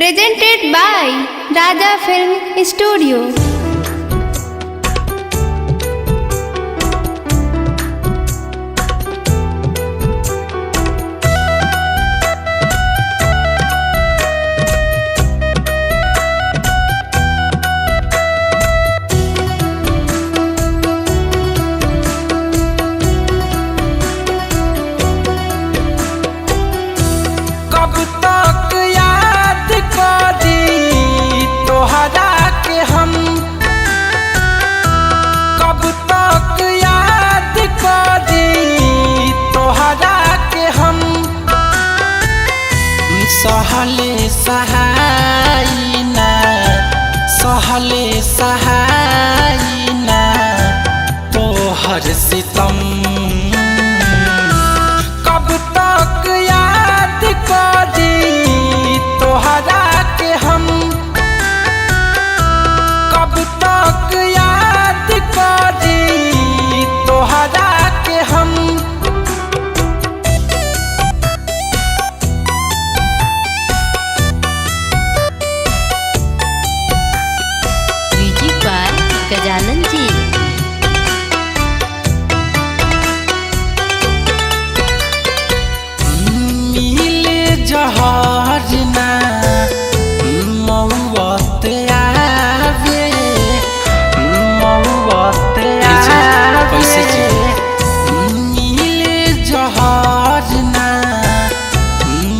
Presented by Raja Film Studio. सहले सहायना तोहर सितम कब तक याद करी तोहरा के हम कब तक याद करी तोहरा के हम गजानन जी मिले जहाज ना मौत आवे मौत आवे मिले जहाज ना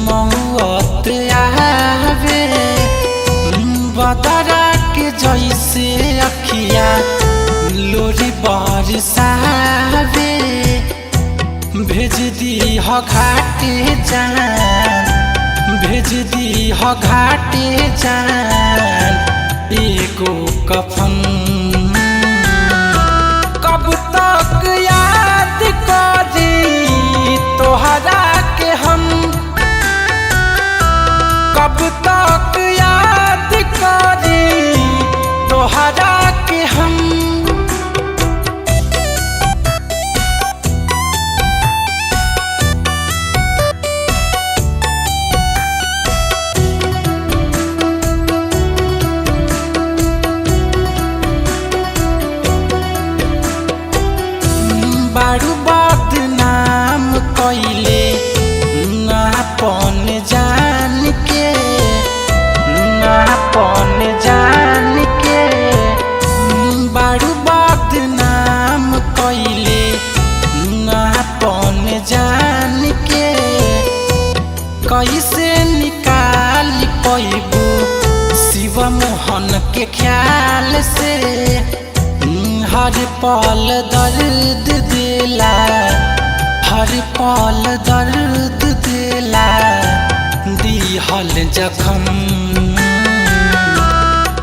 मौत आवे बदरा के जैसे अखिया लोरी बरसावे भेज दी हो घाटे जान भेज दी हो घाटे जान एको कफन कब तक याद करी तोहरा के हम कब तक याद करी तोहरा के हम बारू बदनाम कइले नापन जान के नापन जान के बारू बदनाम कइले नापन जान के कैसे निकाल पैबू शिव मोहन के ख्याल से हर पल दर्द दिला हर पल दर्द दिला दिहल जखम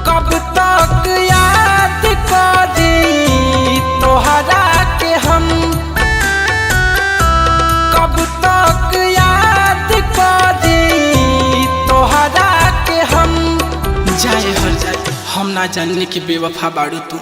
कब तक याद करी तोहरा के हम कब तक याद करी तोहरा के हम जाए हर जाए हम ना जानने की बेवफा बाड़ू तू।